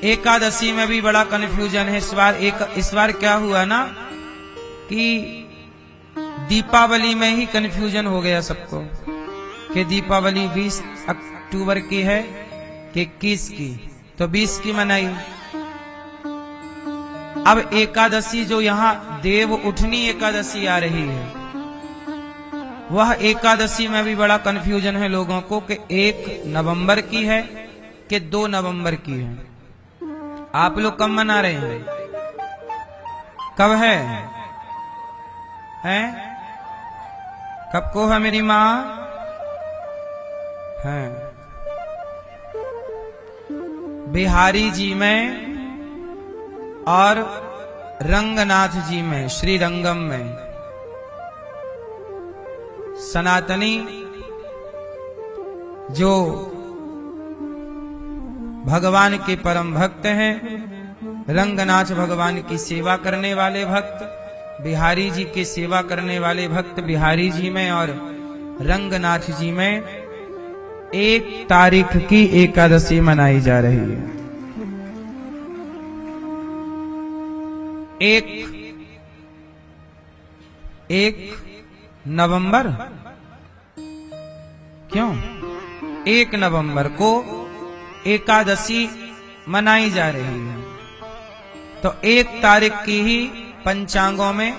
एकादशी में भी बड़ा कन्फ्यूजन है। इस बार क्या हुआ ना कि दीपावली में ही कन्फ्यूजन हो गया सबको कि दीपावली 20 अक्टूबर की है कि 21 की, तो 20 की मनाई। अब एकादशी जो यहाँ देव उठनी एकादशी आ रही है, वह एकादशी में भी बड़ा कन्फ्यूजन है लोगों को कि 1 नवंबर की है कि 2 नवंबर की है। आप लोग कब मना रहे हैं? कब है? कब को है मेरी माँ? है बिहारी जी में और रंगनाथ जी में, श्री रंगम में। सनातनी जो भगवान के परम भक्त हैं, रंगनाथ भगवान की सेवा करने वाले भक्त, बिहारी जी की सेवा करने वाले भक्त बिहारी जी में और रंगनाथ जी में 1 तारीख की एकादशी मनाई जा रही है। 1 नवंबर, क्यों 1 नवंबर को एकादशी मनाई जा रही है, तो 1 तारीख की ही पंचांगों में,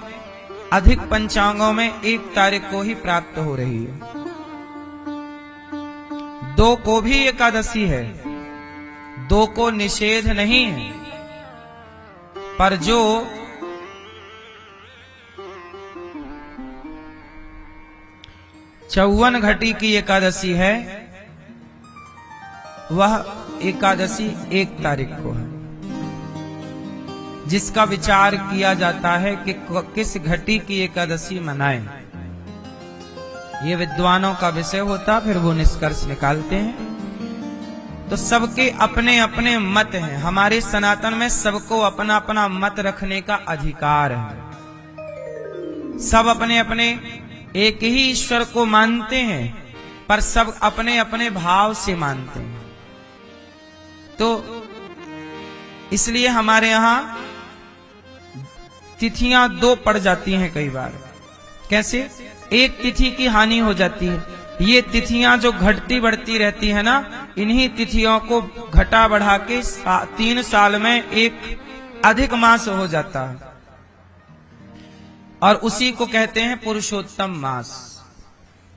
अधिक पंचांगों में 1 तारीख को ही प्राप्त हो रही है। 2 को भी एकादशी है, 2 को निषेध नहीं है, पर जो चौवन घटी की एकादशी है, वह एकादशी 1 तारीख को है, जिसका विचार किया जाता है कि किस घटी की एकादशी मनाएं। ये विद्वानों का विषय होता, फिर वो निष्कर्ष निकालते हैं। तो सबके अपने अपने मत हैं। हमारे सनातन में सबको अपना अपना मत रखने का अधिकार है। सब अपने अपने एक ही ईश्वर को मानते हैं, पर सब अपने अपने भाव से मानते हैं। तो इसलिए हमारे यहां तिथियां 2 पड़ जाती हैं कई बार। कैसे? 1 तिथि की हानि हो जाती है। ये तिथियां जो घटती बढ़ती रहती है ना, इन्हीं तिथियों को घटा बढ़ा के 3 साल में 1 अधिक मास हो जाता है, और उसी को कहते हैं पुरुषोत्तम मास।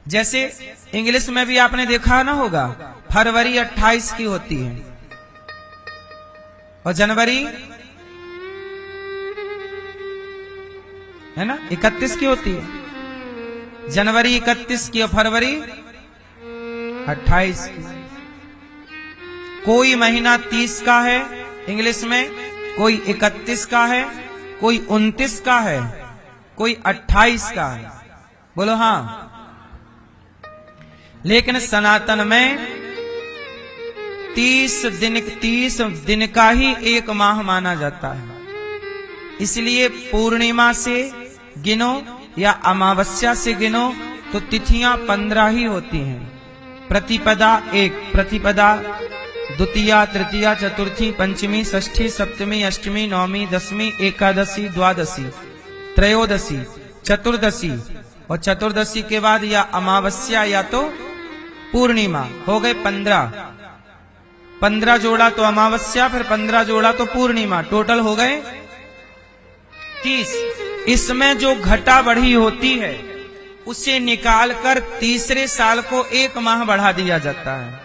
जैसे इंग्लिश में भी आपने देखा ना होगा, फरवरी 28 की होती है और जनवरी है ना 31 की होती है। जनवरी 31 की और फरवरी 28 की। कोई महीना 30 का है इंग्लिश में, कोई 31 का है, कोई 29 का है, कोई 28 का है। बोलो हाँ। लेकिन सनातन में 30 दिन का ही 1 माह माना जाता है। इसलिए पूर्णिमा से गिनो या अमावस्या से गिनो तो तिथियां 15 ही होती हैं। प्रतिपदा 1, प्रतिपदा द्वितीया, तृतीया, चतुर्थी, पंचमी, षष्ठी, सप्तमी, अष्टमी, नवमी, दशमी, एकादशी, द्वादशी, त्रयोदशी, चतुर्दशी, और चतुर्दशी के बाद या अमावस्या या तो पूर्णिमा। हो गए 15 जोड़ा तो अमावस्या, फिर 15 जोड़ा तो पूर्णिमा, टोटल हो गए 30। इसमें जो घटा बढ़ी होती है उसे निकालकर तीसरे साल को 1 माह बढ़ा दिया जाता है।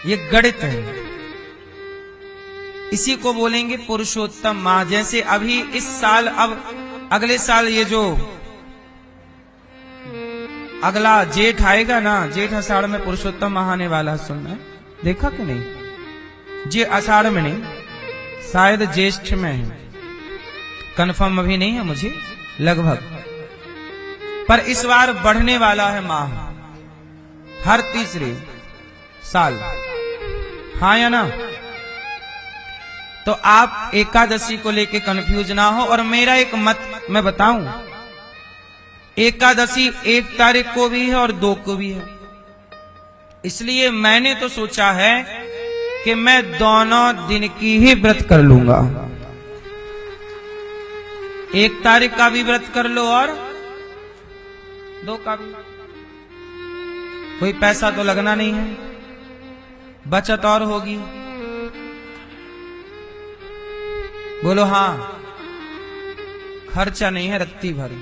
ये गणित है। इसी को बोलेंगे पुरुषोत्तम माह। जैसे अभी इस साल, अब अगले साल ये जो अगला जेठ आएगा ना, जेठ आषाढ़ में पुरुषोत्तम माह आने वाला, सुनना देखा कि नहीं? जे आषाढ़ में नहीं, शायद ज्येष्ठ में है, कंफर्म अभी नहीं है मुझे, लगभग। पर इस बार बढ़ने वाला है माह, हर तीसरे साल। हाँ या ना? तो आप एकादशी को लेके कंफ्यूज ना हो। और मेरा एक मत मैं बताऊं, एकादशी 1 तारीख को भी है और 2 को भी है। इसलिए मैंने तो सोचा है कि मैं दोनों दिन की ही व्रत कर लूंगा। 1 तारीख का भी व्रत कर लो और 2 का भी। कोई पैसा तो लगना नहीं है, बचत और होगी। बोलो हाँ, खर्चा नहीं है रत्ती भरी।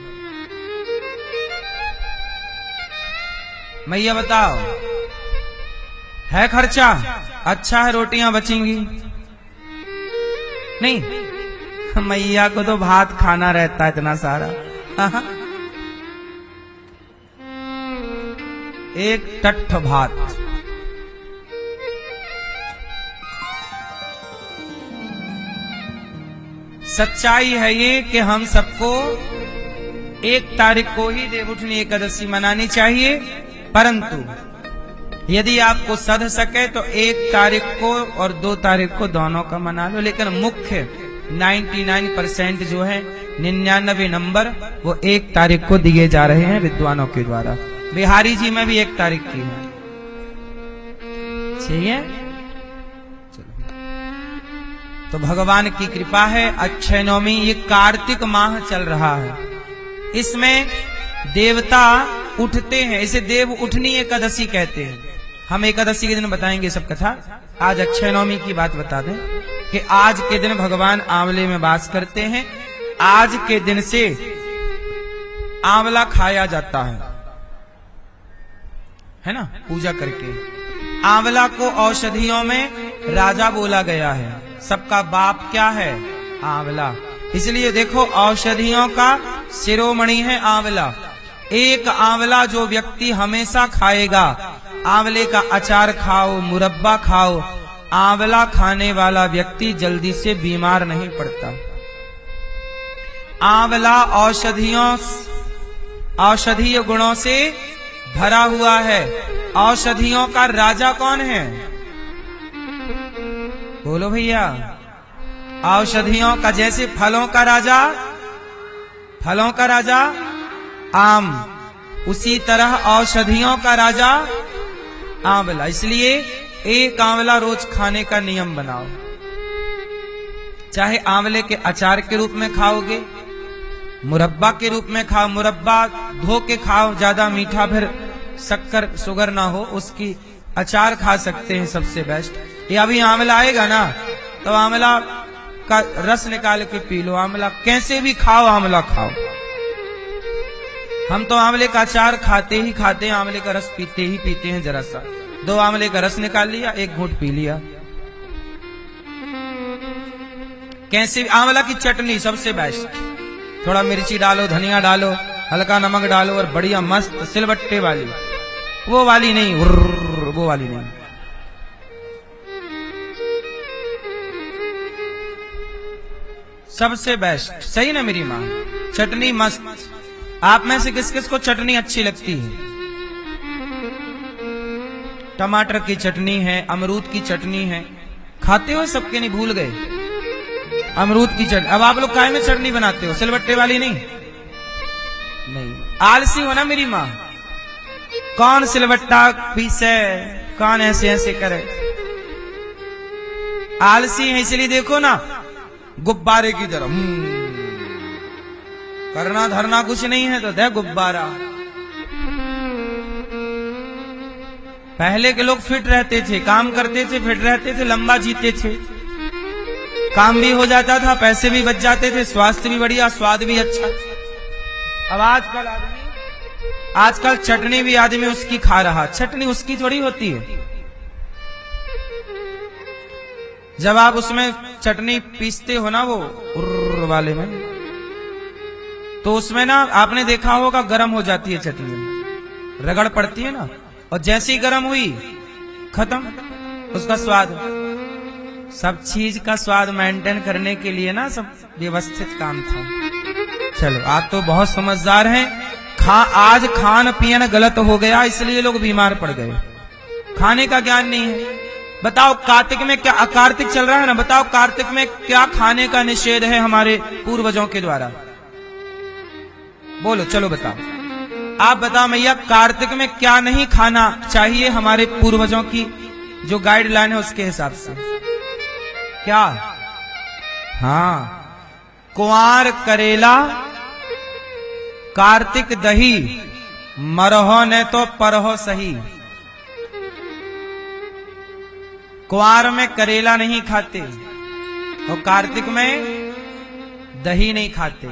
मैया बताओ, है खर्चा? अच्छा है, रोटियां बचेंगी नहीं? मैया को तो भात खाना रहता है इतना सारा। एक टट्ठ भात। सच्चाई है ये कि हम सबको 1 तारीख को ही देवउठनी एकादशी मनानी चाहिए, परंतु यदि आपको सध सके तो 1 तारीख को और 2 तारीख को दोनों का मना लो। लेकिन मुख्य 99% जो है 99 नंबर वो 1 तारीख को दिए जा रहे हैं विद्वानों के द्वारा। बिहारी जी में भी 1 तारीख की है। चाहिए तो भगवान की कृपा है। अक्षय नवमी, ये कार्तिक माह चल रहा है, इसमें देवता उठते हैं, इसे देव उठनी एकादशी कहते हैं। हम एकादशी के दिन बताएंगे सब कथा। आज अक्षय नवमी की बात बता दें कि आज के दिन भगवान आंवले में वास करते हैं। आज के दिन से आंवला खाया जाता है ना, पूजा करके। आंवला को औषधियों में राजा बोला गया है, सबका बाप क्या है? आंवला। इसलिए देखो, औषधियों का शिरोमणि है आंवला। एक आंवला जो व्यक्ति हमेशा खाएगा, आंवले का अचार खाओ, मुरब्बा खाओ, आंवला खाने वाला व्यक्ति जल्दी से बीमार नहीं पड़ता। आंवला औषधीय गुणों से भरा हुआ है। औषधियों का राजा कौन है? बोलो भैया। औषधियों का, जैसे फलों का राजा आम, उसी तरह औषधियों का राजा आंवला। इसलिए 1 आंवला रोज खाने का नियम बनाओ। चाहे आंवले के अचार के रूप में खाओगे, मुरब्बा के रूप में खाओ, मुरब्बा धो के खाओ, ज्यादा मीठा फिर शक्कर शुगर ना हो, उसकी अचार खा सकते हैं, सबसे बेस्ट। ये अभी आंवला आएगा ना, तो आंवला का रस निकाल के पी लो। आंवला कैसे भी खाओ, आंवला खाओ। हम तो आंवले का अचार खाते ही खाते हैं, आंवले का रस पीते ही पीते हैं। जरा सा 2 आंवले का रस निकाल लिया, 1 घूंट पी लिया। कैसे? आंवला की चटनी सबसे बेस्ट। थोड़ा मिर्ची डालो, धनिया डालो, हल्का नमक डालो और बढ़िया मस्त सिलबट्टे वाली, वो वाली नहीं, वो वाली नहीं। सबसे बेस्ट। सही ना मेरी माँ? चटनी मस्त। आप में से किस किस को चटनी अच्छी लगती है? टमाटर की चटनी है, अमरूद की चटनी है, खाते हो सबके? नहीं, भूल गए। अमरूद की चटनी। अब आप लोग काय में चटनी बनाते हो? सिलबट्टे वाली नहीं? नहीं, आलसी हो ना मेरी माँ। कौन सिलबट्टा पीसे, कौन ऐसे ऐसे करे? आलसी है। इसलिए देखो ना, गुब्बारे की तरह करना धरना कुछ नहीं है तो दे गुब्बारा। पहले के लोग फिट रहते थे, काम करते थे, फिट रहते थे, लंबा जीते थे, काम भी हो जाता था, पैसे भी बच जाते थे, स्वास्थ्य भी बढ़िया, स्वाद भी अच्छा। अब आजकल चटनी भी आदमी उसकी खा रहा। चटनी उसकी थोड़ी होती है। जब आप उसमें चटनी पीसते हो ना, वो वाले में, तो उसमें ना आपने देखा होगा गरम हो जाती है चटनी, रगड़ पड़ती है ना, और जैसे ही गरम हुई खत्म उसका स्वाद। सब चीज का स्वाद मेंटेन करने के लिए ना सब व्यवस्थित काम था। चलो, आप तो बहुत समझदार हैं। आज खान पियन गलत हो गया, इसलिए लोग बीमार पड़ गए। खाने का ज्ञान नहीं है। बताओ कार्तिक में क्या, कार्तिक चल रहा है ना, बताओ कार्तिक में क्या खाने का निषेध है हमारे पूर्वजों के द्वारा? बोलो, चलो बताओ। आप बताओ मैया, कार्तिक में क्या नहीं खाना चाहिए हमारे पूर्वजों की जो गाइडलाइन है उसके हिसाब से। क्या? हाँ, कुंवार करेला, कार्तिक दही, मरहो ने तो परहो सही। कुंवार में करेला नहीं खाते और कार्तिक में दही नहीं खाते।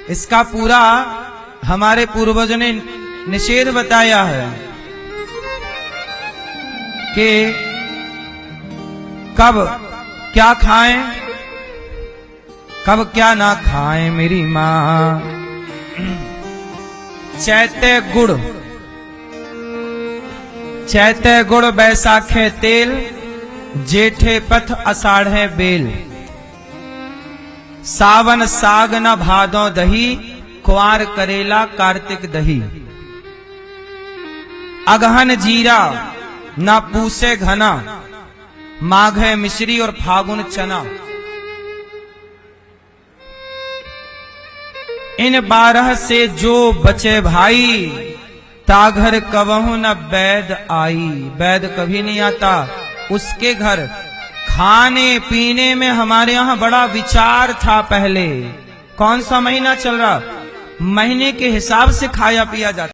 इसका पूरा हमारे पूर्वजों ने निषेध बताया है कि कब क्या खाएं, कब क्या ना खाएं मेरी मां। चैते गुड़, चैते गुड़ बैसाखे तेल, जेठे पथ अषाढ़े बेल। सावन साग न भादो दही, कुंवार करेला कार्तिक दही। अगहन जीरा न पूसे घना, माघे मिश्री और फागुन चना। इन 12 से जो बचे भाई, ताघर कबहू न वैद आई। वैद कभी नहीं आता उसके घर। खाने पीने में हमारे यहाँ बड़ा विचार था पहले। कौन सा महीना चल रहा, महीने के हिसाब से खाया पिया जाता।